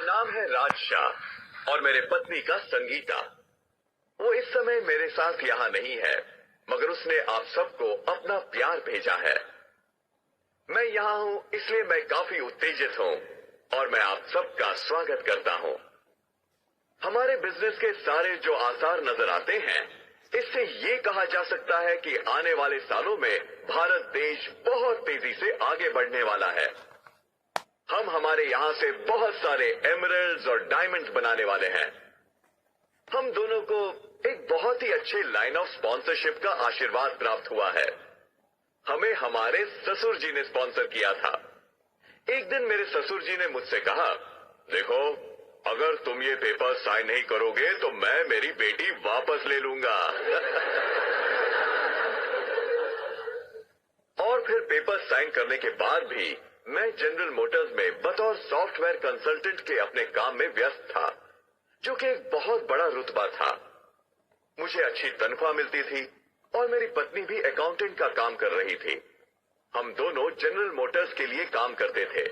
नाम है राज शाह और मेरे पत्नी का संगीता। वो इस समय मेरे साथ यहाँ नहीं है, मगर उसने आप सबको अपना प्यार भेजा है। मैं यहाँ हूँ इसलिए मैं काफी उत्तेजित हूँ और मैं आप सबका स्वागत करता हूँ। हमारे बिजनेस के सारे जो आसार नजर आते हैं, इससे ये कहा जा सकता है कि आने वाले सालों में भारत देश बहुत तेजी से आगे बढ़ने वाला है। हम हमारे यहाँ से बहुत सारे एमरल्ड्स और डायमंड्स बनाने वाले हैं। हम दोनों को एक बहुत ही अच्छे लाइन ऑफ स्पॉन्सरशिप का आशीर्वाद प्राप्त हुआ है। हमें हमारे ससुर जी ने स्पॉन्सर किया था। एक दिन मेरे ससुर जी ने मुझसे कहा, देखो, अगर तुम ये पेपर साइन नहीं करोगे तो मैं मेरी बेटी वापस ले लूंगा। और फिर पेपर साइन करने के बाद भी मैं जनरल मोटर्स में बतौर सॉफ्टवेयर कंसल्टेंट के अपने काम में व्यस्त था, जो कि एक बहुत बड़ा रुतबा था। मुझे अच्छी तनख्वाह मिलती थी और मेरी पत्नी भी अकाउंटेंट का काम कर रही थी। हम दोनों जनरल मोटर्स के लिए काम करते थे।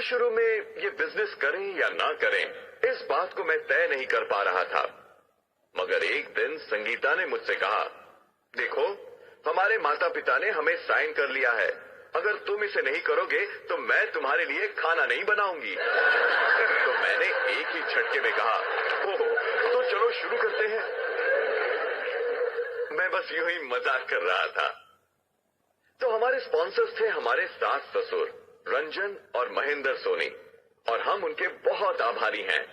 शुरू में ये बिजनेस करें या ना करें, इस बात को मैं तय नहीं कर पा रहा था। मगर एक दिन संगीता ने मुझसे कहा, देखो, हमारे माता पिता ने हमें साइन कर लिया है। अगर तुम इसे नहीं करोगे तो मैं तुम्हारे लिए खाना नहीं बनाऊंगी। तो मैंने एक ही झटके में कहा, ओह, तो चलो शुरू करते हैं। मैं बस यूं ही मजाक कर रहा था। तो हमारे स्पॉन्सर्स थे हमारे सास ससुर रंजन और महेंद्र सोनी, और हम उनके बहुत आभारी हैं।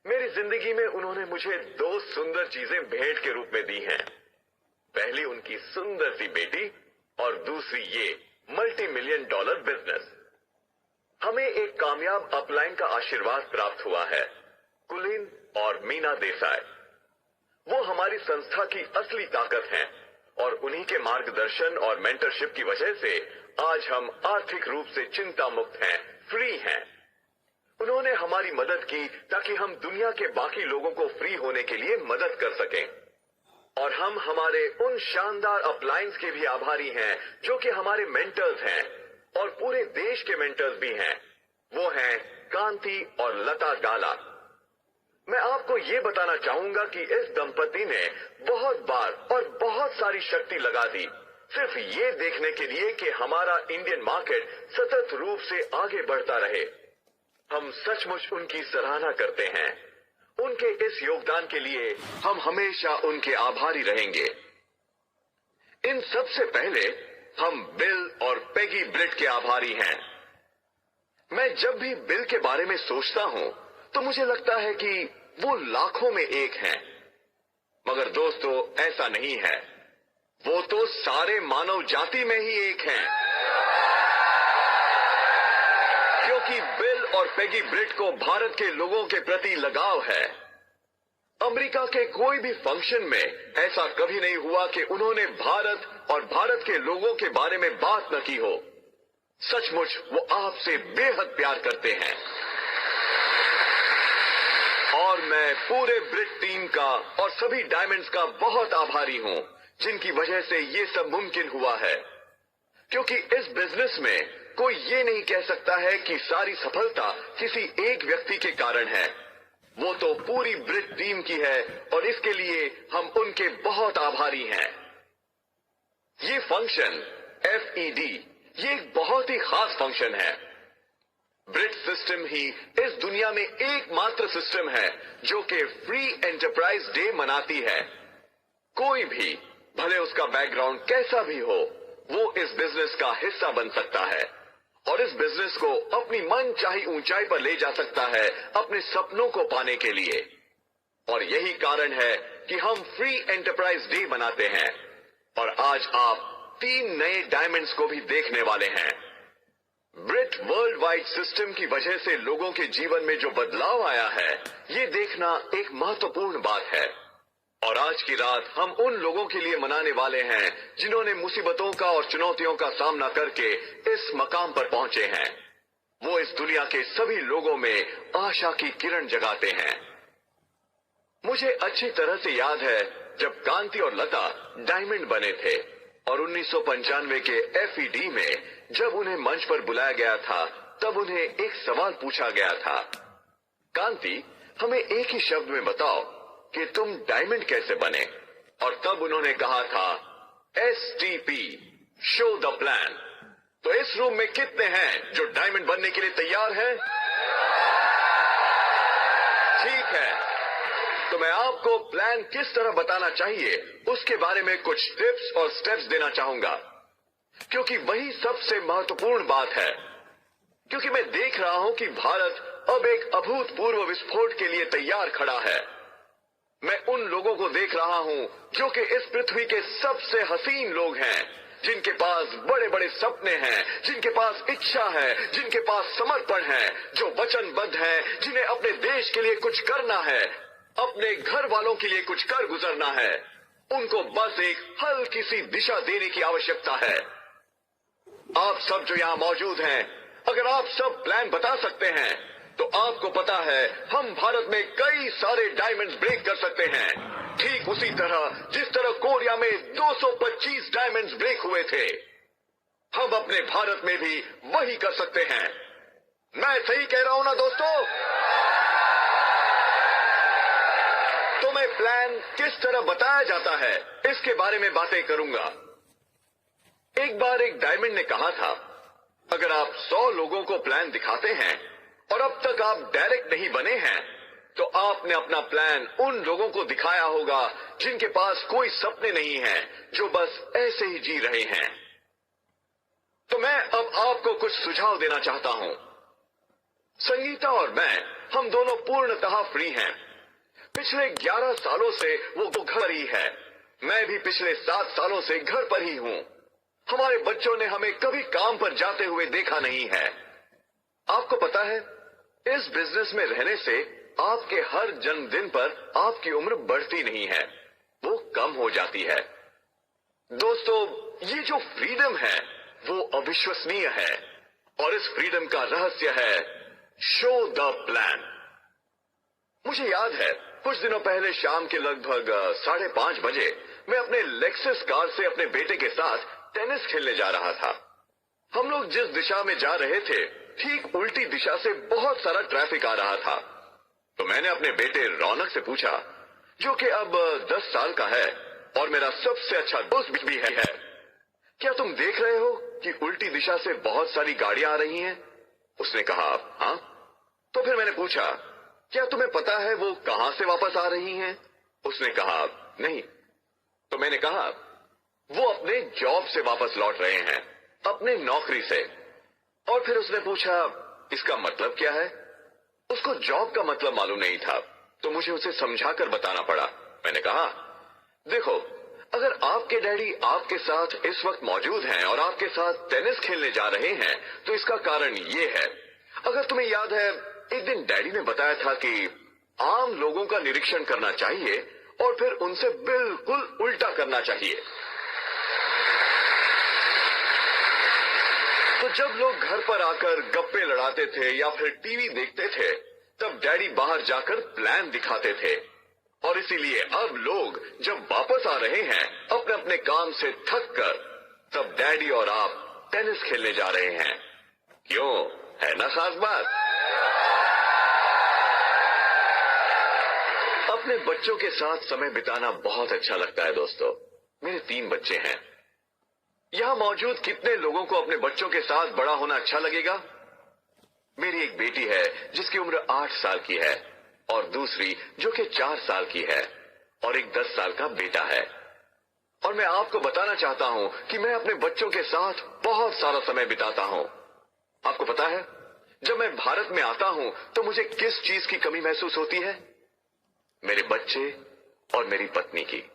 मेरी जिंदगी में उन्होंने मुझे 2 सुंदर चीजें भेंट के रूप में दी हैं। पहली उनकी सुंदर सी बेटी और दूसरी ये $multi-million बिजनेस। हमें एक कामयाब अपलाइन का आशीर्वाद प्राप्त हुआ है, कुलीन और मीना देसाई। वो हमारी संस्था की असली ताकत हैं और उन्हीं के मार्गदर्शन और मेंटरशिप की वजह से आज हम आर्थिक रूप से चिंता मुक्त हैं, फ्री हैं। उन्होंने हमारी मदद की ताकि हम दुनिया के बाकी लोगों को फ्री होने के लिए मदद कर सकें। और हम हमारे उन शानदार अपलाइंस के भी आभारी हैं जो कि हमारे मेंटर्स हैं और पूरे देश के मेंटर्स भी हैं। वो हैं कांति और लता गाला। मैं आपको ये बताना चाहूंगा कि इस दंपति ने बहुत बार और बहुत सारी शक्ति लगा दी, सिर्फ ये देखने के लिए कि हमारा इंडियन मार्केट सतत रूप से आगे बढ़ता रहे। हम सचमुच उनकी सराहना करते हैं। उनके इस योगदान के लिए हम हमेशा उनके आभारी रहेंगे। इन सबसे पहले हम बिल और पेगी ब्रिट के आभारी हैं। मैं जब भी बिल के बारे में सोचता हूं तो मुझे लगता है कि वो लाखों में एक हैं, मगर दोस्तों ऐसा नहीं है। वो तो सारे मानव जाति में ही एक हैं, क्योंकि बिल और पेगी ब्रिट को भारत के लोगों के प्रति लगाव है। अमेरिका के कोई भी फंक्शन में ऐसा कभी नहीं हुआ कि उन्होंने भारत और भारत के लोगों के बारे में बात न की हो। सचमुच वो आपसे बेहद प्यार करते हैं। और मैं पूरे ब्रिट टीम का और सभी डायमंड्स का बहुत आभारी हूं, जिनकी वजह से ये सब मुमकिन हुआ है। क्योंकि इस बिजनेस में कोई ये नहीं कह सकता है कि सारी सफलता किसी एक व्यक्ति के कारण है। वो तो पूरी ब्रिट टीम की है और इसके लिए हम उनके बहुत आभारी हैं। ये फंक्शन FED, ये एक बहुत ही खास फंक्शन है। ब्रिट सिस्टम ही इस दुनिया में एकमात्र सिस्टम है जो कि फ्री एंटरप्राइज डे मनाती है। कोई भी, भले उसका बैकग्राउंड कैसा भी हो, वो इस बिजनेस का हिस्सा बन सकता है और इस बिजनेस को अपनी मनचाही ऊंचाई पर ले जा सकता है अपने सपनों को पाने के लिए। और यही कारण है कि हम फ्री एंटरप्राइज डे मनाते हैं। और आज आप 3 नए डायमंड्स को भी देखने वाले हैं। ब्रिट वर्ल्ड वाइड सिस्टम की वजह से लोगों के जीवन में जो बदलाव आया है, ये देखना एक महत्वपूर्ण बात है। और आज की रात हम उन लोगों के लिए मनाने वाले हैं जिन्होंने मुसीबतों का और चुनौतियों का सामना करके इस मकाम पर पहुंचे हैं। वो इस दुनिया के सभी लोगों में आशा की किरण जगाते हैं। मुझे अच्छी तरह से याद है जब कांति और लता डायमंड बने थे और 1995 के FED में जब उन्हें मंच पर बुलाया गया था तब उन्हें एक सवाल पूछा गया था, कांति, हमें एक ही शब्द में बताओ कि तुम डायमंड कैसे बने। और तब उन्होंने कहा था, STP, शो द प्लान। तो इस रूम में कितने हैं जो डायमंड बनने के लिए तैयार हैं? ठीक है, तो मैं आपको प्लान किस तरह बताना चाहिए उसके बारे में कुछ टिप्स और स्टेप्स देना चाहूंगा, क्योंकि वही सबसे महत्वपूर्ण बात है। क्योंकि मैं देख रहा हूं कि भारत अब एक अभूतपूर्व विस्फोट के लिए तैयार खड़ा है। मैं उन लोगों को देख रहा हूं जो कि इस पृथ्वी के सबसे हसीन लोग हैं, जिनके पास बड़े बड़े सपने हैं, जिनके पास इच्छा है, जिनके पास समर्पण है, जो वचनबद्ध हैं, जिन्हें अपने देश के लिए कुछ करना है, अपने घर वालों के लिए कुछ कर गुजरना है। उनको बस एक हल्की सी दिशा देने की आवश्यकता है। आप सब जो यहां मौजूद हैं, अगर आप सब प्लान बता सकते हैं तो आपको पता है हम भारत में कई सारे डायमंड्स ब्रेक कर सकते हैं। ठीक उसी तरह जिस तरह कोरिया में 225 डायमंड्स ब्रेक हुए थे, हम अपने भारत में भी वही कर सकते हैं। मैं सही कह रहा हूं ना दोस्तों? तो मैं प्लान किस तरह बताया जाता है इसके बारे में बातें करूंगा। एक बार एक डायमंड ने कहा था, अगर आप 100 लोगों को प्लान दिखाते हैं और अब तक आप डायरेक्ट नहीं बने हैं, तो आपने अपना प्लान उन लोगों को दिखाया होगा जिनके पास कोई सपने नहीं हैं, जो बस ऐसे ही जी रहे हैं। तो मैं अब आपको कुछ सुझाव देना चाहता हूं। संगीता और मैं, हम दोनों पूर्णतः फ्री हैं। पिछले 11 सालों से वो घर ही है। मैं भी पिछले 7 सालों से घर पर ही हूं। हमारे बच्चों ने हमें कभी काम पर जाते हुए देखा नहीं है। आपको पता है, इस बिजनेस में रहने से आपके हर जन्मदिन पर आपकी उम्र बढ़ती नहीं है, वो कम हो जाती है। दोस्तों, ये जो फ्रीडम है वो अविश्वसनीय है, और इस फ्रीडम का रहस्य है शो द प्लान। मुझे याद है, कुछ दिनों पहले शाम के लगभग 5:30 बजे मैं अपने लेक्सस कार से अपने बेटे के साथ टेनिस खेलने जा रहा था। हम लोग जिस दिशा में जा रहे थे, ठीक उल्टी दिशा से बहुत सारा ट्रैफिक आ रहा था। तो मैंने अपने बेटे रौनक से पूछा, जो कि अब 10 साल का है और मेरा सबसे अच्छा दोस्त भी है, क्या तुम देख रहे हो कि उल्टी दिशा से बहुत सारी गाड़ियां आ रही हैं? उसने कहा, हाँ। तो फिर मैंने पूछा, क्या तुम्हें पता है वो कहां से वापस आ रही हैं? उसने कहा, नहीं। तो मैंने कहा, वो अपने जॉब से वापस लौट रहे हैं, अपने नौकरी से। और फिर उसने पूछा, इसका मतलब क्या है? उसको जॉब का मतलब मालूम नहीं था, तो मुझे उसे समझाकर बताना पड़ा। मैंने कहा, देखो, अगर आपके डैडी आपके साथ इस वक्त मौजूद हैं और आपके साथ टेनिस खेलने जा रहे हैं, तो इसका कारण ये है। अगर तुम्हें याद है, एक दिन डैडी ने बताया था कि आम लोगों का निरीक्षण करना चाहिए और फिर उनसे बिल्कुल उल्टा करना चाहिए। तो जब लोग घर पर आकर गप्पे लड़ाते थे या फिर टीवी देखते थे, तब डैडी बाहर जाकर प्लान दिखाते थे। और इसीलिए अब लोग जब वापस आ रहे हैं अपने अपने काम से थक कर, तब डैडी और आप टेनिस खेलने जा रहे हैं। क्यों, है ना खास बात? अपने बच्चों के साथ समय बिताना बहुत अच्छा लगता है दोस्तों। मेरे 3 बच्चे हैं। यहां मौजूद कितने लोगों को अपने बच्चों के साथ बड़ा होना अच्छा लगेगा? मेरी एक बेटी है जिसकी उम्र 8 साल की है, और दूसरी जो कि 4 साल की है, और एक 10 साल का बेटा है। और मैं आपको बताना चाहता हूं कि मैं अपने बच्चों के साथ बहुत सारा समय बिताता हूं। आपको पता है, जब मैं भारत में आता हूं तो मुझे किस चीज की कमी महसूस होती है? मेरे बच्चे और मेरी पत्नी की।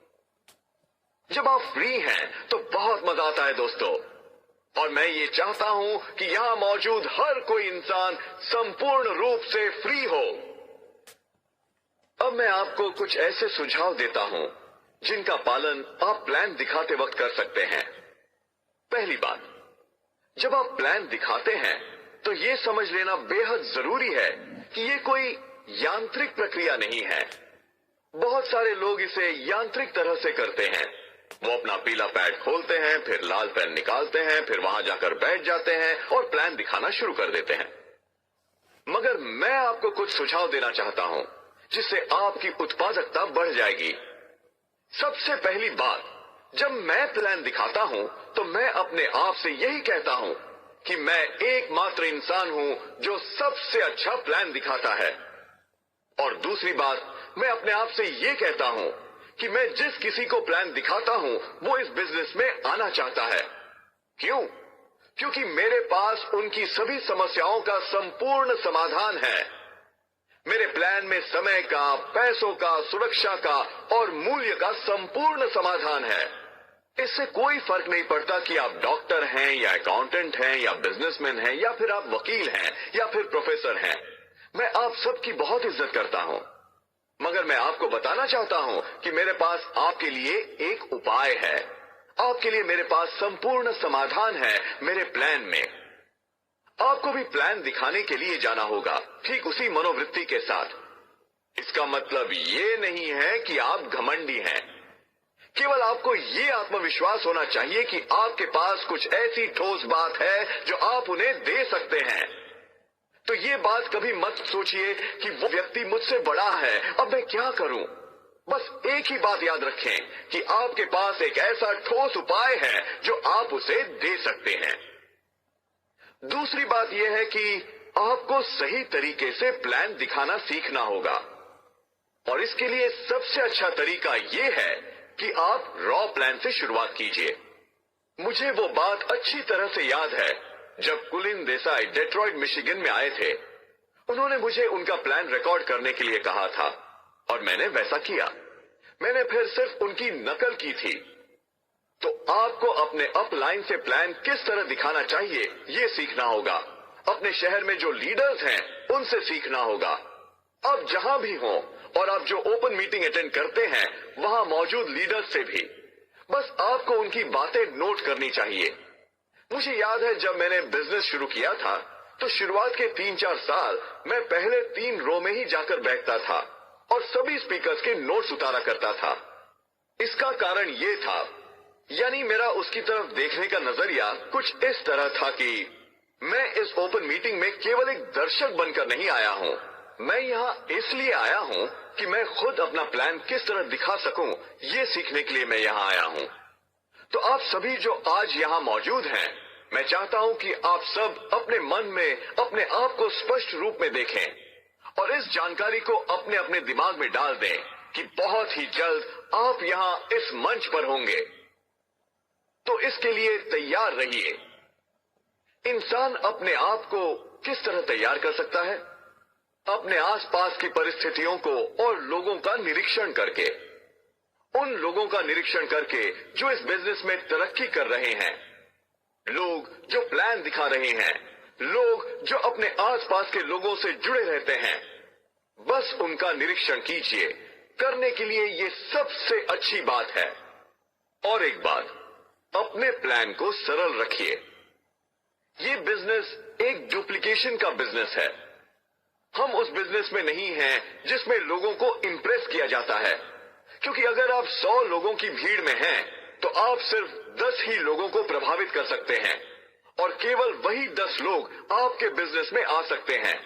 जब आप फ्री हैं तो बहुत मजा आता है दोस्तों, और मैं ये चाहता हूं कि यहां मौजूद हर कोई इंसान संपूर्ण रूप से फ्री हो। अब मैं आपको कुछ ऐसे सुझाव देता हूं जिनका पालन आप प्लान दिखाते वक्त कर सकते हैं। पहली बात, जब आप प्लान दिखाते हैं तो ये समझ लेना बेहद जरूरी है कि ये कोई यांत्रिक प्रक्रिया नहीं है। बहुत सारे लोग इसे यांत्रिक तरह से करते हैं। वो अपना पीला पैड खोलते हैं, फिर लाल पेन निकालते हैं, फिर वहां जाकर बैठ जाते हैं और प्लान दिखाना शुरू कर देते हैं। मगर मैं आपको कुछ सुझाव देना चाहता हूं जिससे आपकी उत्पादकता बढ़ जाएगी। सबसे पहली बात, जब मैं प्लान दिखाता हूं तो मैं अपने आप से यही कहता हूं कि मैं एकमात्र इंसान हूं जो सबसे अच्छा प्लान दिखाता है। और दूसरी बात, मैं अपने आप से ये कहता हूं कि मैं जिस किसी को प्लान दिखाता हूं वो इस बिजनेस में आना चाहता है। क्यों? क्योंकि मेरे पास उनकी सभी समस्याओं का संपूर्ण समाधान है। मेरे प्लान में समय का, पैसों का, सुरक्षा का और मूल्य का संपूर्ण समाधान है। इससे कोई फर्क नहीं पड़ता कि आप डॉक्टर हैं या अकाउंटेंट हैं या बिजनेसमैन हैं या फिर आप वकील हैं या फिर प्रोफेसर हैं। मैं आप सबकी बहुत इज्जत करता हूं, मगर मैं आपको बताना चाहता हूं कि मेरे पास आपके लिए एक उपाय है। आपके लिए मेरे पास संपूर्ण समाधान है मेरे प्लान में। आपको भी प्लान दिखाने के लिए जाना होगा, ठीक उसी मनोवृत्ति के साथ। इसका मतलब ये नहीं है कि आप घमंडी हैं। केवल आपको ये आत्मविश्वास होना चाहिए कि आपके पास कुछ ऐसी ठोस बात है जो आप उन्हें दे सकते हैं। तो ये बात कभी मत सोचिए कि वो व्यक्ति मुझसे बड़ा है, अब मैं क्या करूं। बस एक ही बात याद रखें कि आपके पास एक ऐसा ठोस उपाय है जो आप उसे दे सकते हैं। दूसरी बात यह है कि आपको सही तरीके से प्लान दिखाना सीखना होगा, और इसके लिए सबसे अच्छा तरीका यह है कि आप रॉ प्लान से शुरुआत कीजिए। मुझे वो बात अच्छी तरह से याद है जब कुलिन देसाई डेट्रॉइट मिशिगन में आए थे। उन्होंने मुझे उनका प्लान रिकॉर्ड करने के लिए कहा था और मैंने वैसा किया। मैंने फिर सिर्फ उनकी नकल की थी। तो आपको अपने अपलाइन से प्लान किस तरह दिखाना चाहिए ये सीखना होगा। अपने शहर में जो लीडर्स हैं उनसे सीखना होगा। आप जहां भी हों और आप जो ओपन मीटिंग अटेंड करते हैं वहां मौजूद लीडर्स से भी बस आपको उनकी बातें नोट करनी चाहिए। मुझे याद है जब मैंने बिजनेस शुरू किया था तो शुरुआत के 3-4 साल मैं पहले 3 रो में ही जाकर बैठता था और सभी स्पीकर्स के नोट्स उतारा करता था। इसका कारण ये था, यानी मेरा उसकी तरफ देखने का नजरिया कुछ इस तरह था कि मैं इस ओपन मीटिंग में केवल एक दर्शक बनकर नहीं आया हूं। मैं यहाँ इसलिए आया हूं कि मैं खुद अपना प्लान किस तरह दिखा सकूं, ये सीखने के लिए मैं यहाँ आया हूं। तो आप सभी जो आज यहाँ मौजूद हैं, मैं चाहता हूं कि आप सब अपने मन में अपने आप को स्पष्ट रूप में देखें और इस जानकारी को अपने अपने दिमाग में डाल दें कि बहुत ही जल्द आप यहाँ इस मंच पर होंगे। तो इसके लिए तैयार रहिए। इंसान अपने आप को किस तरह तैयार कर सकता है? अपने आसपास की परिस्थितियों को और लोगों का निरीक्षण करके। उन लोगों का निरीक्षण करके जो इस बिजनेस में तरक्की कर रहे हैं, लोग जो प्लान दिखा रहे हैं, लोग जो अपने आसपास के लोगों से जुड़े रहते हैं, बस उनका निरीक्षण कीजिए। करने के लिए ये सबसे अच्छी बात है। और एक बात, अपने प्लान को सरल रखिए। ये बिजनेस एक डुप्लीकेशन का बिजनेस है। हम उस बिजनेस में नहीं हैं जिसमें लोगों को इंप्रेस किया जाता है, क्योंकि अगर आप 100 लोगों की भीड़ में हैं तो आप सिर्फ 10 ही लोगों को प्रभावित कर सकते हैं और केवल वही 10 लोग आपके बिजनेस में आ सकते हैं।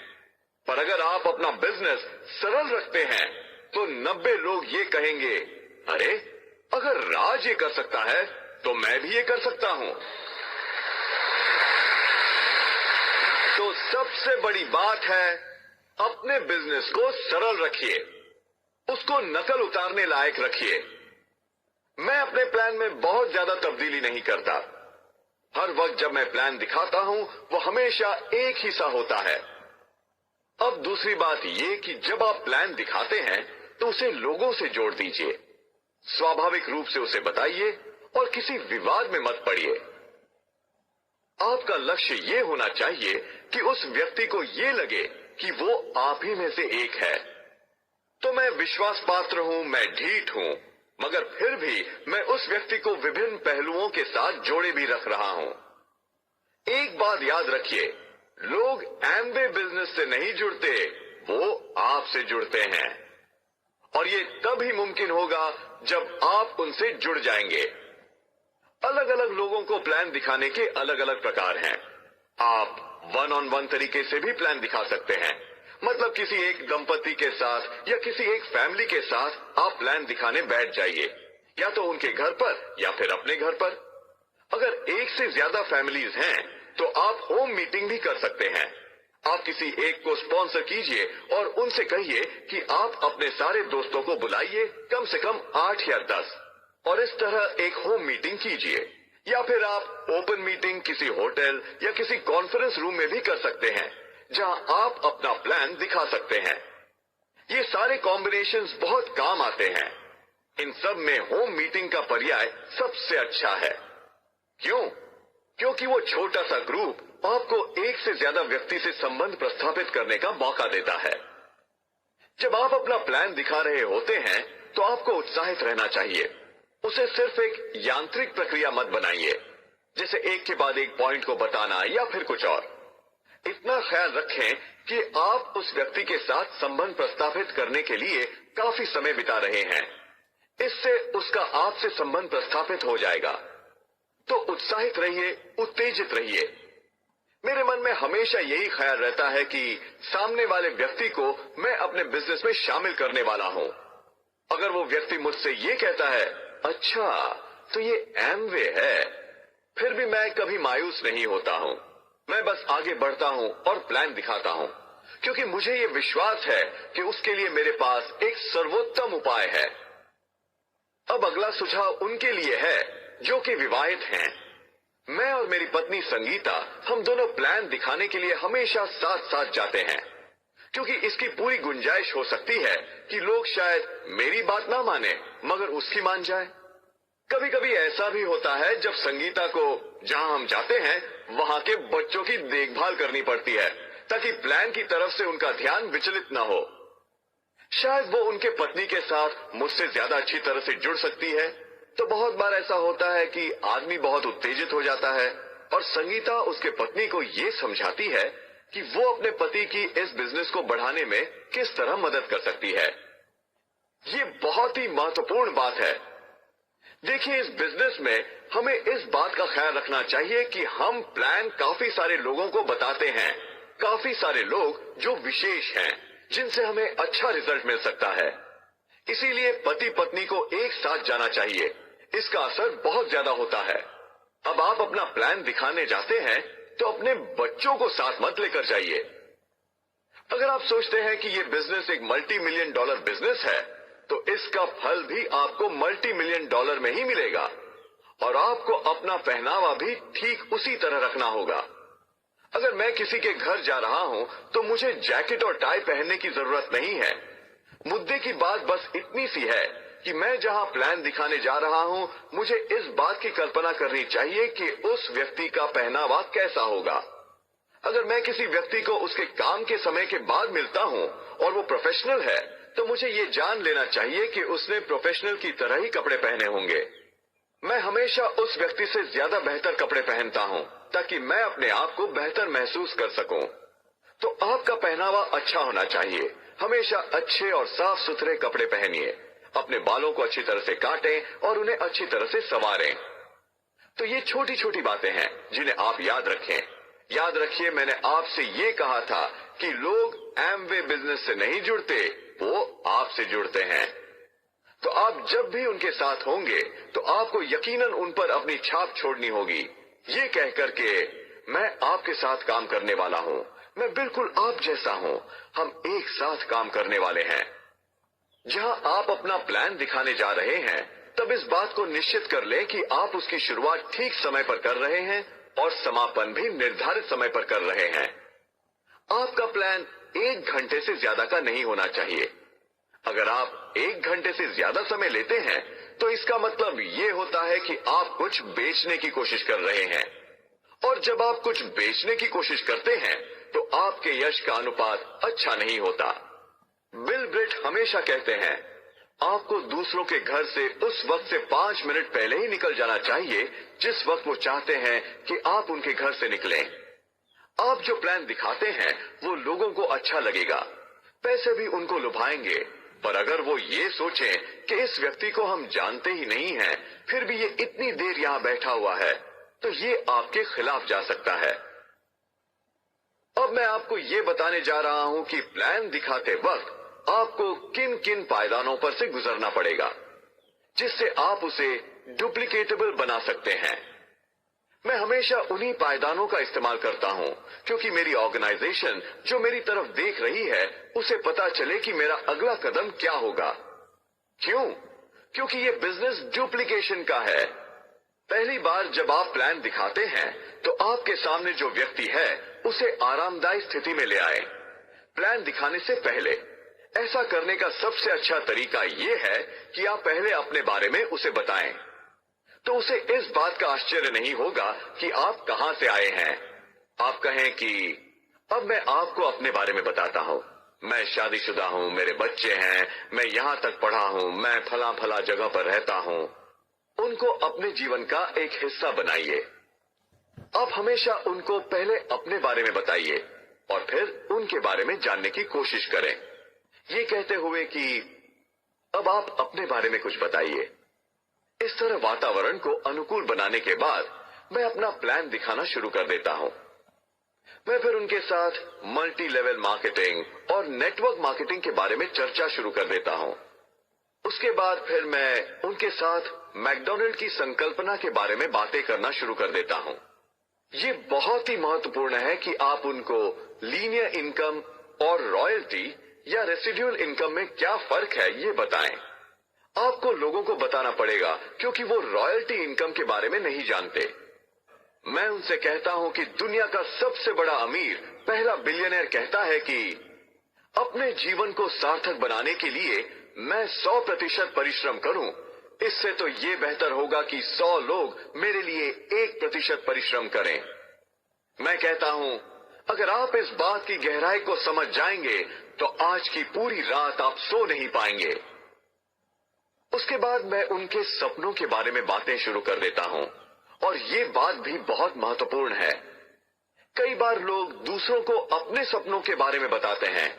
पर अगर आप अपना बिजनेस सरल रखते हैं तो 90 लोग ये कहेंगे, अरे अगर राज ये कर सकता है तो मैं भी ये कर सकता हूं। तो सबसे बड़ी बात है, अपने बिजनेस को सरल रखिए, उसको नकल उतारने लायक रखिए। मैं अपने प्लान में बहुत ज्यादा तब्दीली नहीं करता। हर वक्त जब मैं प्लान दिखाता हूं वो हमेशा एक ही सा होता है। अब दूसरी बात ये कि जब आप प्लान दिखाते हैं तो उसे लोगों से जोड़ दीजिए। स्वाभाविक रूप से उसे बताइए और किसी विवाद में मत पड़िए। आपका लक्ष्य ये होना चाहिए कि उस व्यक्ति को ये लगे कि वो आप ही में से एक है। तो मैं विश्वास पात्र हूं, मैं ढीठ हूं, मगर फिर भी मैं उस व्यक्ति को विभिन्न पहलुओं के साथ जोड़े भी रख रहा हूं। एक बात याद रखिए, लोग एम्बे बिजनेस से नहीं जुड़ते, वो आपसे जुड़ते हैं। और ये तब ही मुमकिन होगा जब आप उनसे जुड़ जाएंगे। अलग अलग लोगों को प्लान दिखाने के अलग अलग प्रकार हैं। आप वन ऑन वन तरीके से भी प्लान दिखा सकते हैं। मतलब किसी एक दंपति के साथ या किसी एक फैमिली के साथ आप प्लान दिखाने बैठ जाइए, या तो उनके घर पर या फिर अपने घर पर। अगर एक से ज्यादा फैमिलीज हैं तो आप होम मीटिंग भी कर सकते हैं। आप किसी एक को स्पॉन्सर कीजिए और उनसे कहिए कि आप अपने सारे दोस्तों को बुलाइए, कम से कम 8 या 10, और इस तरह एक होम मीटिंग कीजिए। या फिर आप ओपन मीटिंग किसी होटल या किसी कॉन्फ्रेंस रूम में भी कर सकते हैं, जहां आप अपना प्लान दिखा सकते हैं। ये सारे कॉम्बिनेशंस बहुत काम आते हैं। इन सब में होम मीटिंग का पर्याय सबसे अच्छा है। क्यों? क्योंकि वो छोटा सा ग्रुप आपको एक से ज्यादा व्यक्ति से संबंध प्रस्थापित करने का मौका देता है। जब आप अपना प्लान दिखा रहे होते हैं तो आपको उत्साहित रहना चाहिए। उसे सिर्फ एक यांत्रिक प्रक्रिया मत बनाइए, जैसे एक के बाद एक पॉइंट को बताना या फिर कुछ और। इतना ख्याल रखें कि आप उस व्यक्ति के साथ संबंध प्रस्थापित करने के लिए काफी समय बिता रहे हैं। इससे उसका आपसे संबंध प्रस्थापित हो जाएगा। तो उत्साहित रहिए, उत्तेजित रहिए। मेरे मन में हमेशा यही ख्याल रहता है कि सामने वाले व्यक्ति को मैं अपने बिजनेस में शामिल करने वाला हूं। अगर वो व्यक्ति मुझसे ये कहता है, अच्छा तो ये एमवे है, फिर भी मैं कभी मायूस नहीं होता हूं। मैं बस आगे बढ़ता हूं और प्लान दिखाता हूं, क्योंकि मुझे ये विश्वास है कि उसके लिए मेरे पास एक सर्वोत्तम उपाय है। अब अगला सुझाव उनके लिए है जो कि विवाहित हैं। मैं और मेरी पत्नी संगीता, हम दोनों प्लान दिखाने के लिए हमेशा साथ साथ जाते हैं, क्योंकि इसकी पूरी गुंजाइश हो सकती है कि लोग शायद मेरी बात ना माने मगर उसकी मान जाए। कभी कभी ऐसा भी होता है जब संगीता को जहां हम जाते हैं वहां के बच्चों की देखभाल करनी पड़ती है, ताकि प्लान की तरफ से उनका ध्यान विचलित न हो। शायद वो उनके पत्नी के साथ मुझसे ज्यादा अच्छी तरह से जुड़ सकती है। तो बहुत बार ऐसा होता है कि आदमी बहुत उत्तेजित हो जाता है और संगीता उसके पत्नी को ये समझाती है कि वो अपने पति की इस बिजनेस को बढ़ाने में किस तरह मदद कर सकती है। ये बहुत ही महत्वपूर्ण बात है। देखिए, इस बिजनेस में हमें इस बात का ख्याल रखना चाहिए कि हम प्लान काफी सारे लोगों को बताते हैं, काफी सारे लोग जो विशेष हैं, जिनसे हमें अच्छा रिजल्ट मिल सकता है। इसीलिए पति पत्नी को एक साथ जाना चाहिए। इसका असर बहुत ज्यादा होता है। अब आप अपना प्लान दिखाने जाते हैं तो अपने बच्चों को साथ मत लेकर जाइए। अगर आप सोचते हैं कि ये बिजनेस एक मल्टी मिलियन डॉलर बिजनेस है, तो इसका फल भी आपको मल्टी मिलियन डॉलर में ही मिलेगा, और आपको अपना पहनावा भी ठीक उसी तरह रखना होगा। अगर मैं किसी के घर जा रहा हूं तो मुझे जैकेट और टाई पहनने की जरूरत नहीं है। मुद्दे की बात बस इतनी सी है कि मैं जहां प्लान दिखाने जा रहा हूं, मुझे इस बात की कल्पना करनी चाहिए कि उस व्यक्ति का पहनावा कैसा होगा। अगर मैं किसी व्यक्ति को उसके काम के समय के बाद मिलता हूं और वो प्रोफेशनल है, तो मुझे ये जान लेना चाहिए कि उसने प्रोफेशनल की तरह ही कपड़े पहने होंगे। मैं हमेशा उस व्यक्ति से ज्यादा बेहतर कपड़े पहनता हूं, ताकि मैं अपने आप को बेहतर महसूस कर सकूं। तो आपका पहनावा अच्छा होना चाहिए। हमेशा अच्छे और साफ सुथरे कपड़े पहनिए। अपने बालों को अच्छी तरह से काटें और उन्हें अच्छी तरह से संवारें। तो ये छोटी छोटी बातें हैं जिन्हें आप याद रखें। याद रखिए, मैंने आपसे ये कहा था कि लोग एमवे बिजनेस से नहीं जुड़ते, वो आपसे जुड़ते हैं। तो आप जब भी उनके साथ होंगे तो आपको यकीनन उन पर अपनी छाप छोड़नी होगी, ये कहकर के मैं आपके साथ काम करने वाला हूं, मैं बिल्कुल आप जैसा हूं, हम एक साथ काम करने वाले हैं। जहां आप अपना प्लान दिखाने जा रहे हैं, तब इस बात को निश्चित कर लें कि आप उसकी शुरुआत ठीक समय पर कर रहे हैं और समापन भी निर्धारित समय पर कर रहे हैं। आपका प्लान 1 घंटे से ज्यादा का नहीं होना चाहिए। अगर आप 1 घंटे से ज्यादा समय लेते हैं तो इसका मतलब ये होता है कि आप कुछ बेचने की कोशिश कर रहे हैं, और जब आप कुछ बेचने की कोशिश करते हैं तो आपके यश का अनुपात अच्छा नहीं होता। बिल ब्रेट हमेशा कहते हैं, आपको दूसरों के घर से उस वक्त से 5 मिनट पहले ही निकल जाना चाहिए जिस वक्त वो चाहते हैं कि आप उनके घर से निकलें। आप जो प्लान दिखाते हैं वो लोगों को अच्छा लगेगा, पैसे भी उनको लुभाएंगे, पर अगर वो ये सोचें कि इस व्यक्ति को हम जानते ही नहीं हैं, फिर भी ये इतनी देर यहाँ बैठा हुआ है, तो ये आपके खिलाफ जा सकता है। अब मैं आपको ये बताने जा रहा हूं कि प्लान दिखाते वक्त आपको किन किन पायदानों पर से गुजरना पड़ेगा जिससे आप उसे डुप्लीकेटेबल बना सकते हैं। मैं हमेशा उन्हीं पायदानों का इस्तेमाल करता हूं क्योंकि मेरी ऑर्गेनाइजेशन जो मेरी तरफ देख रही है उसे पता चले कि मेरा अगला कदम क्या होगा। क्यों? क्योंकि ये बिजनेस डुप्लीकेशन का है। पहली बार जब आप प्लान दिखाते हैं तो आपके सामने जो व्यक्ति है उसे आरामदायी स्थिति में ले आए। प्लान दिखाने से पहले ऐसा करने का सबसे अच्छा तरीका यह है कि आप पहले अपने बारे में उसे बताएं, तो उसे इस बात का आश्चर्य नहीं होगा कि आप कहां से आए हैं। आप कहें कि अब मैं आपको अपने बारे में बताता हूं। मैं शादीशुदा हूं, मेरे बच्चे हैं, मैं यहां तक पढ़ा हूं, मैं फला फला जगह पर रहता हूं। उनको अपने जीवन का एक हिस्सा बनाइए। आप हमेशा उनको पहले अपने बारे में बताइए और फिर उनके बारे में जानने की कोशिश करें, ये कहते हुए कि अब आप अपने बारे में कुछ बताइए। इस तरह वातावरण को अनुकूल बनाने के बाद मैं अपना प्लान दिखाना शुरू कर देता हूं। मैं फिर उनके साथ मल्टी लेवल मार्केटिंग और नेटवर्क मार्केटिंग के बारे में चर्चा शुरू कर देता हूं। उसके बाद फिर मैं उनके साथ मैकडॉनल्ड की संकल्पना के बारे में बातें करना शुरू कर देता हूं। ये बहुत ही महत्वपूर्ण है कि आप उनको लीनियर इनकम और रॉयल्टी या रेसिडुअल इनकम में क्या फर्क है ये बताएं। आपको लोगों को बताना पड़ेगा क्योंकि वो रॉयल्टी इनकम के बारे में नहीं जानते। मैं उनसे कहता हूं कि दुनिया का सबसे बड़ा अमीर पहला बिलियनर कहता है कि अपने जीवन को सार्थक बनाने के लिए मैं 100% परिश्रम करूं। इससे तो ये बेहतर होगा कि 100 लोग मेरे लिए 1% परिश्रम करें। मैं कहता हूं अगर आप इस बात की गहराई को समझ जाएंगे तो आज की पूरी रात आप सो नहीं पाएंगे। उसके बाद मैं उनके सपनों के बारे में बातें शुरू कर देता हूं और ये बात भी बहुत महत्वपूर्ण है। कई बार लोग दूसरों को अपने सपनों के बारे में बताते हैं।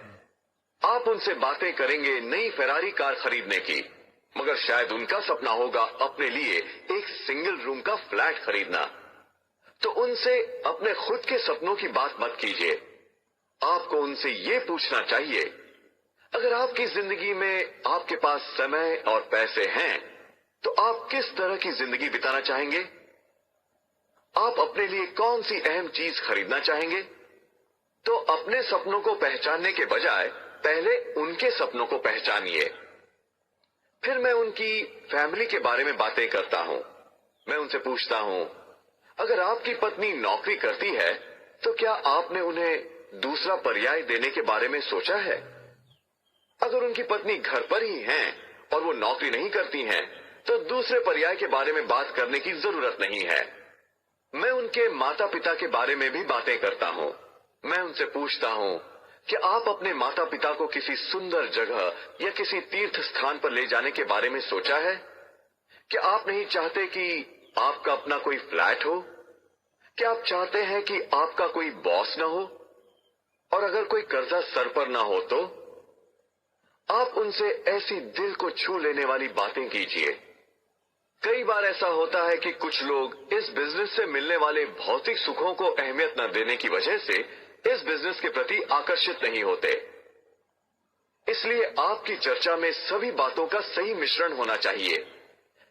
आप उनसे बातें करेंगे नई फेरारी कार खरीदने की, मगर शायद उनका सपना होगा अपने लिए एक सिंगल रूम का फ्लैट खरीदना। तो उनसे अपने खुद के सपनों की बात मत कीजिए। आपको उनसे ये पूछना चाहिए, अगर आपकी जिंदगी में आपके पास समय और पैसे हैं तो आप किस तरह की जिंदगी बिताना चाहेंगे? आप अपने लिए कौन सी अहम चीज खरीदना चाहेंगे? तो अपने सपनों को पहचानने के बजाय पहले उनके सपनों को पहचानिए। फिर मैं उनकी फैमिली के बारे में बातें करता हूं। मैं उनसे पूछता हूं, अगर आपकी पत्नी नौकरी करती है तो क्या आपने उन्हें दूसरा पर्याय देने के बारे में सोचा है? अगर उनकी पत्नी घर पर ही हैं और वो नौकरी नहीं करती हैं, तो दूसरे पर्याय के बारे में बात करने की जरूरत नहीं है। मैं उनके माता पिता के बारे में भी बातें करता हूं। मैं उनसे पूछता हूं कि आप अपने माता पिता को किसी सुंदर जगह या किसी तीर्थ स्थान पर ले जाने के बारे में सोचा है? क्या आप नहीं चाहते कि आपका अपना कोई फ्लैट हो? क्या आप चाहते हैं कि आपका कोई बॉस ना हो? और अगर कोई कर्जा सर पर ना हो तो आप उनसे ऐसी दिल को छू लेने वाली बातें कीजिए। कई बार ऐसा होता है कि कुछ लोग इस बिजनेस से मिलने वाले भौतिक सुखों को अहमियत न देने की वजह से इस बिजनेस के प्रति आकर्षित नहीं होते। इसलिए आपकी चर्चा में सभी बातों का सही मिश्रण होना चाहिए।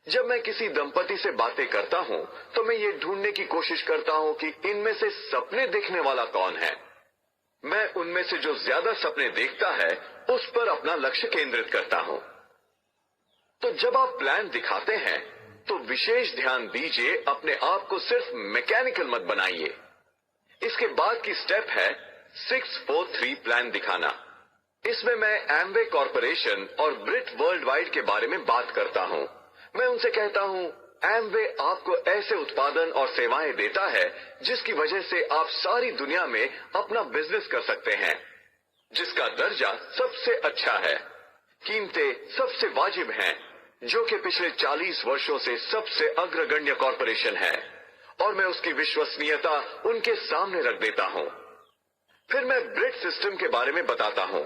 जब मैं किसी दंपति से बातें करता हूं तो मैं ये ढूंढने की कोशिश करता हूं कि इनमें से सपने देखने वाला कौन है। मैं उनमें से जो ज्यादा सपने देखता है उस पर अपना लक्ष्य केंद्रित करता हूं। तो जब आप प्लान दिखाते हैं तो विशेष ध्यान दीजिए, अपने आप को सिर्फ मैकेनिकल मत बनाइए। इसके बाद की स्टेप है 643 प्लान दिखाना। इसमें मैं एमवे कॉरपोरेशन और ब्रिट वर्ल्ड वाइड के बारे में बात करता हूं। मैं उनसे कहता हूं, एमवे आपको ऐसे उत्पादन और सेवाएं देता है जिसकी वजह से आप सारी दुनिया में अपना बिजनेस कर सकते हैं, जिसका दर्जा सबसे अच्छा है, कीमतें सबसे वाजिब हैं, जो कि पिछले 40 वर्षों से सबसे अग्रगण्य कॉरपोरेशन है, और मैं उसकी विश्वसनीयता उनके सामने रख देता हूं। फिर मैं ब्रिट सिस्टम के बारे में बताता हूं।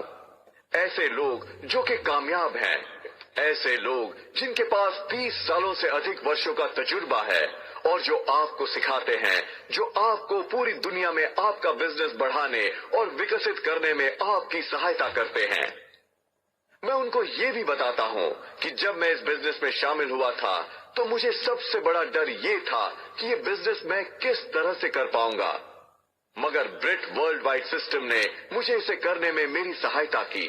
ऐसे लोग जो कि कामयाब हैं, ऐसे लोग जिनके पास 30 सालों से अधिक वर्षों का तजुर्बा है और जो आपको सिखाते हैं, जो आपको पूरी दुनिया में आपका बिजनेस बढ़ाने और विकसित करने में आपकी सहायता करते हैं। मैं उनको ये भी बताता हूँ कि जब मैं इस बिजनेस में शामिल हुआ था तो मुझे सबसे बड़ा डर ये था कि ये बिजनेस मैं किस तरह से कर पाऊंगा, मगर ब्रिट वर्ल्ड वाइड सिस्टम ने मुझे इसे करने में मेरी सहायता की।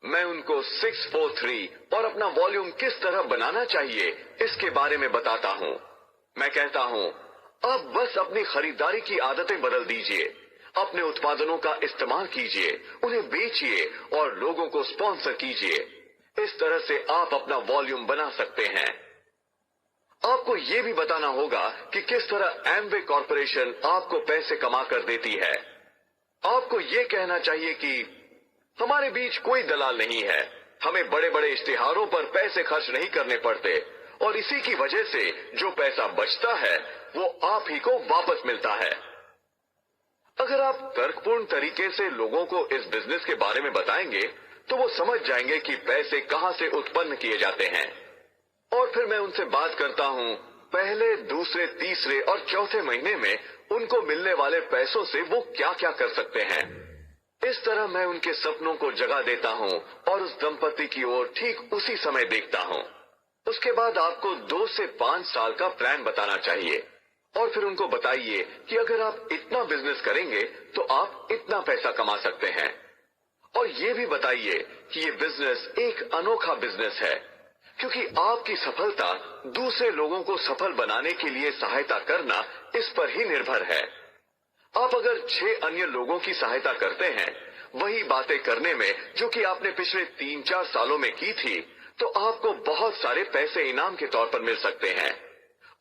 मैं उनको 643 और अपना वॉल्यूम किस तरह बनाना चाहिए इसके बारे में बताता हूँ। मैं कहता हूँ, अब बस अपनी खरीदारी की आदतें बदल दीजिए, अपने उत्पादनों का इस्तेमाल कीजिए, उन्हें बेचिए और लोगों को स्पॉन्सर कीजिए। इस तरह से आप अपना वॉल्यूम बना सकते हैं। आपको यह भी बताना होगा कि किस तरह एमवे कॉरपोरेशन आपको पैसे कमा कर देती है। आपको यह कहना चाहिए कि हमारे बीच कोई दलाल नहीं है, हमें बड़े बड़े इश्तिहारों पर पैसे खर्च नहीं करने पड़ते और इसी की वजह से जो पैसा बचता है वो आप ही को वापस मिलता है। अगर आप तर्कपूर्ण तरीके से लोगों को इस बिजनेस के बारे में बताएंगे तो वो समझ जाएंगे कि पैसे कहां से उत्पन्न किए जाते हैं। और फिर मैं उनसे बात करता हूं पहले, दूसरे, तीसरे और चौथे महीने में उनको मिलने वाले पैसों से वो क्या क्या कर सकते हैं। इस तरह मैं उनके सपनों को जगा देता हूं और उस दंपति की ओर ठीक उसी समय देखता हूं। उसके बाद आपको 2 से 5 साल का प्लान बताना चाहिए और फिर उनको बताइए कि अगर आप इतना बिजनेस करेंगे तो आप इतना पैसा कमा सकते हैं। और ये भी बताइए कि ये बिजनेस एक अनोखा बिजनेस है, क्योंकि आपकी सफलता दूसरे लोगों को सफल बनाने के लिए सहायता करना इस पर ही निर्भर है। आप अगर 6 अन्य लोगों की सहायता करते हैं वही बातें करने में जो कि आपने पिछले 3-4 सालों में की थी, तो आपको बहुत सारे पैसे इनाम के तौर पर मिल सकते हैं।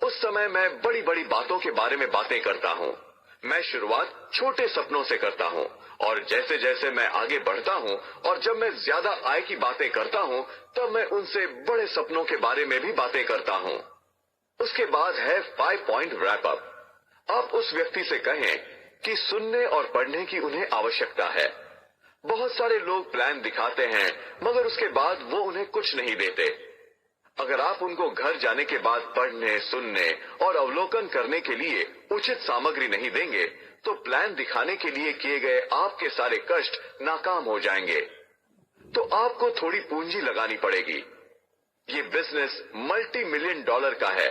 उस समय मैं बड़ी बड़ी बातों के बारे में बातें करता हूँ। मैं शुरुआत छोटे सपनों से करता हूँ और जैसे जैसे मैं आगे बढ़ता हूँ और जब मैं ज्यादा आय की बातें करता हूँ तब मैं उनसे बड़े सपनों के बारे में भी बातें करता हूँ। उसके बाद है 5 पॉइंट रैप अप। आप उस व्यक्ति से कहें कि सुनने और पढ़ने की उन्हें आवश्यकता है। बहुत सारे लोग प्लान दिखाते हैं मगर उसके बाद वो उन्हें कुछ नहीं देते। अगर आप उनको घर जाने के बाद पढ़ने, सुनने और अवलोकन करने के लिए उचित सामग्री नहीं देंगे तो प्लान दिखाने के लिए किए गए आपके सारे कष्ट नाकाम हो जाएंगे। तो आपको थोड़ी पूंजी लगानी पड़ेगी। ये बिजनेस $multi-million का है।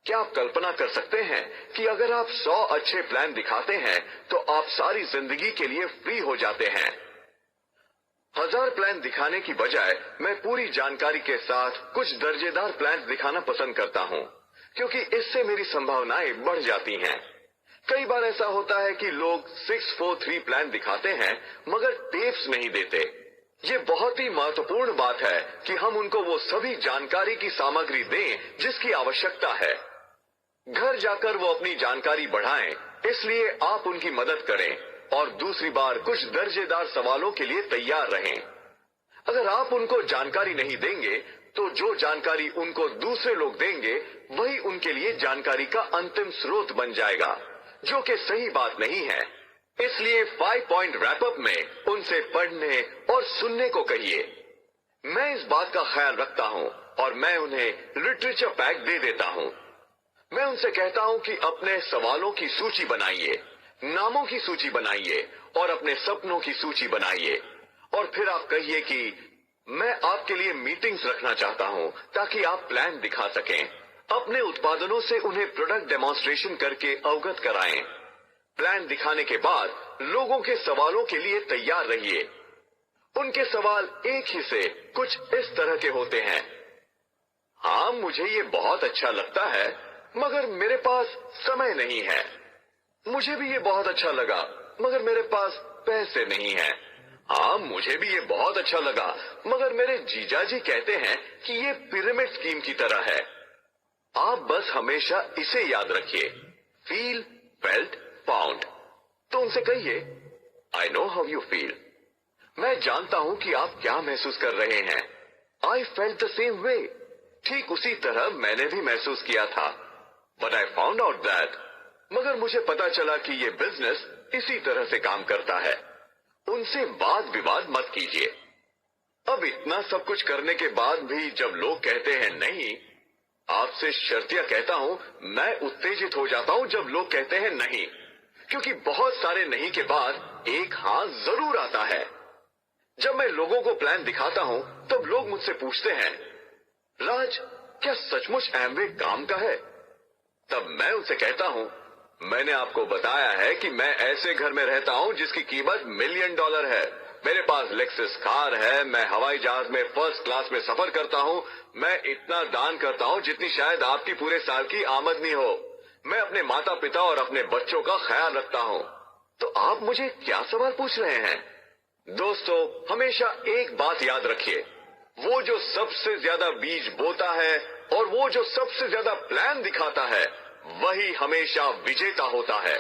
क्या आप कल्पना कर सकते हैं कि अगर आप 100 अच्छे प्लान दिखाते हैं तो आप सारी जिंदगी के लिए फ्री हो जाते हैं। 1000 प्लान दिखाने की बजाय मैं पूरी जानकारी के साथ कुछ दर्जेदार प्लान दिखाना पसंद करता हूँ, क्योंकि इससे मेरी संभावनाएं बढ़ जाती हैं। कई बार ऐसा होता है कि लोग 643 प्लान दिखाते हैं मगर टेप्स नहीं देते। ये बहुत ही महत्वपूर्ण बात है कि हम उनको वो सभी जानकारी की सामग्री दें जिसकी आवश्यकता है। घर जाकर वो अपनी जानकारी बढ़ाएं, इसलिए आप उनकी मदद करें और दूसरी बार कुछ दर्जेदार सवालों के लिए तैयार रहें। अगर आप उनको जानकारी नहीं देंगे तो जो जानकारी उनको दूसरे लोग देंगे वही उनके लिए जानकारी का अंतिम स्रोत बन जाएगा, जो कि सही बात नहीं है। इसलिए 5 पॉइंट रैप अप में उनसे पढ़ने और सुनने को कहिए। मैं इस बात का ख्याल रखता हूँ और मैं उन्हें लिटरेचर पैक दे देता हूँ। मैं उनसे कहता हूँ कि अपने सवालों की सूची बनाइए, नामों की सूची बनाइए और अपने सपनों की सूची बनाइए। और फिर आप कहिए कि मैं आपके लिए मीटिंग्स रखना चाहता हूं ताकि आप प्लान दिखा सकें। अपने उत्पादनों से उन्हें प्रोडक्ट डेमोन्स्ट्रेशन करके अवगत कराएं। प्लान दिखाने के बाद लोगों के सवालों के लिए तैयार रहिए। उनके सवाल एक ही से कुछ इस तरह के होते हैं। हाँ, मुझे ये बहुत अच्छा लगता है मगर मेरे पास समय नहीं है। मुझे भी ये बहुत अच्छा लगा मगर मेरे पास पैसे नहीं हैं। हाँ, मुझे भी ये बहुत अच्छा लगा मगर मेरे जीजाजी कहते हैं कि ये पिरामिड स्कीम की तरह है। आप बस हमेशा इसे याद रखिए, फील, फेल्ट, फाउंड। तो उनसे कहिए, I know how you feel. मैं जानता हूं कि आप क्या महसूस कर रहे हैं। I felt the same way. ठीक उसी तरह मैंने भी महसूस किया था। But I found out that. मगर मुझे पता चला कि ये बिजनेस इसी तरह से काम करता है। उनसे वाद विवाद मत कीजिए। अब इतना सब कुछ करने के बाद भी जब लोग कहते हैं नहीं, आपसे शर्तिया कहता हूं, मैं उत्तेजित हो जाता हूं जब लोग कहते हैं नहीं, क्योंकि बहुत सारे नहीं के बाद एक हाँ जरूर आता है। जब मैं लोगों को प्लान दिखाता हूं तब लोग मुझसे पूछते हैं, राज क्या सचमुच एमवे काम का है? तब मैं उनसे कहता हूं, मैंने आपको बताया है कि मैं ऐसे घर में रहता हूं जिसकी कीमत $1 मिलियन है। मेरे पास लेक्सस कार है, मैं हवाई जहाज में फर्स्ट क्लास में सफर करता हूं, मैं इतना दान करता हूं जितनी शायद आपकी पूरे साल की आमदनी हो। मैं अपने माता पिता और अपने बच्चों का ख्याल रखता हूं। तो आप मुझे क्या सवाल पूछ रहे हैं? दोस्तों, हमेशा एक बात याद रखिए, वो जो सबसे ज्यादा बीज बोता है और वो जो सबसे ज्यादा प्लान दिखाता है, वही हमेशा विजेता होता है।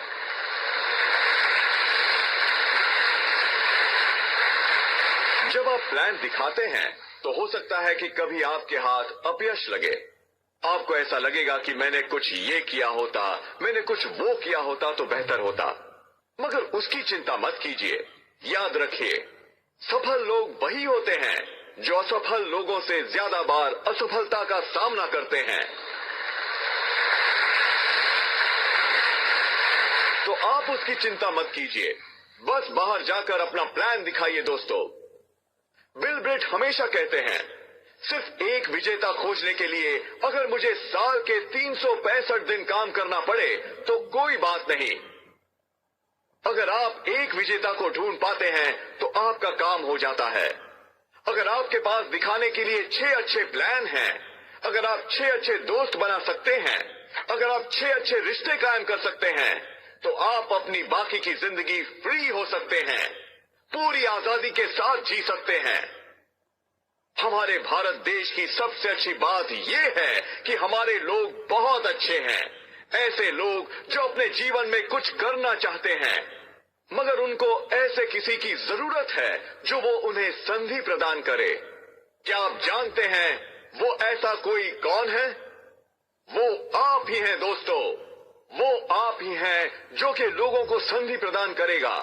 जब आप प्लान दिखाते हैं तो हो सकता है कि कभी आपके हाथ अपयश लगे। आपको ऐसा लगेगा कि मैंने कुछ ये किया होता, मैंने कुछ वो किया होता तो बेहतर होता। मगर उसकी चिंता मत कीजिए। याद रखिए, सफल लोग वही होते हैं जो असफल लोगों से ज्यादा बार असफलता का सामना करते हैं। तो आप उसकी चिंता मत कीजिए, बस बाहर जाकर अपना प्लान दिखाइए। दोस्तों, बिल ब्रेट हमेशा कहते हैं, सिर्फ एक विजेता खोजने के लिए अगर मुझे साल के 365 दिन काम करना पड़े तो कोई बात नहीं। अगर आप एक विजेता को ढूंढ पाते हैं तो आपका काम हो जाता है। अगर आपके पास दिखाने के लिए 6 अच्छे प्लान हैं, अगर आप 6 अच्छे दोस्त बना सकते हैं, अगर आप 6 अच्छे रिश्ते कायम कर सकते हैं, तो आप अपनी बाकी की जिंदगी फ्री हो सकते हैं, पूरी आजादी के साथ जी सकते हैं। हमारे भारत देश की सबसे अच्छी बात यह है कि हमारे लोग बहुत अच्छे हैं। ऐसे लोग जो अपने जीवन में कुछ करना चाहते हैं, मगर उनको ऐसे किसी की जरूरत है जो वो उन्हें संधि प्रदान करे। क्या आप जानते हैं वो ऐसा कोई कौन है? वो आप ही हैं दोस्तों। वो आप ही हैं जो कि लोगों को संधि प्रदान करेगा।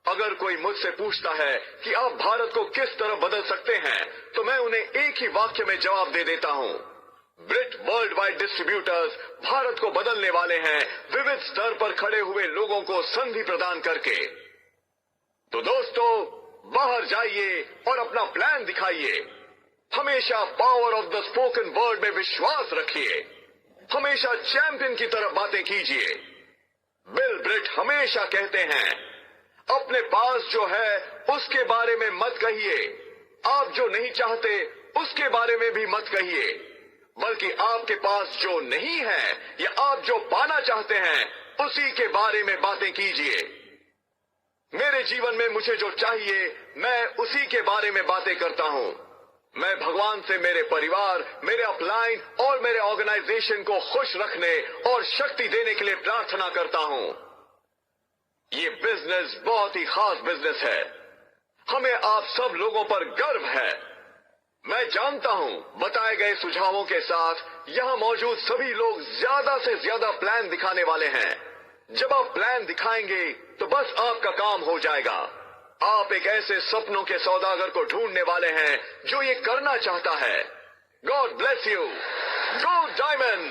अगर कोई मुझसे पूछता है कि आप भारत को किस तरह बदल सकते हैं, तो मैं उन्हें एक ही वाक्य में जवाब दे देता हूं, ब्रिट वर्ल्ड वाइड डिस्ट्रीब्यूटर्स भारत को बदलने वाले हैं, विविध स्तर पर खड़े हुए लोगों को संधि प्रदान करके। तो दोस्तों, बाहर जाइए और अपना प्लान दिखाइए। हमेशा power of the spoken word में विश्वास रखिए। हमेशा चैंपियन की तरफ बातें कीजिए। बिल ब्रिट हमेशा कहते हैं, अपने पास जो है उसके बारे में मत कहिए, आप जो नहीं चाहते उसके बारे में भी मत कहिए, बल्कि आपके पास जो नहीं है या आप जो पाना चाहते हैं उसी के बारे में बातें कीजिए। मेरे जीवन में मुझे जो चाहिए मैं उसी के बारे में बातें करता हूं। मैं भगवान से मेरे परिवार, मेरे अपलाइन और मेरे ऑर्गेनाइजेशन को खुश रखने और शक्ति देने के लिए प्रार्थना करता हूं। ये बिजनेस बहुत ही खास बिजनेस है। हमें आप सब लोगों पर गर्व है। मैं जानता हूं बताए गए सुझावों के साथ यहां मौजूद सभी लोग ज्यादा से ज्यादा प्लान दिखाने वाले हैं। जब आप प्लान दिखाएंगे तो बस आपका काम हो जाएगा। आप एक ऐसे सपनों के सौदागर को ढूंढने वाले हैं जो ये करना चाहता है। God bless you. Go diamond.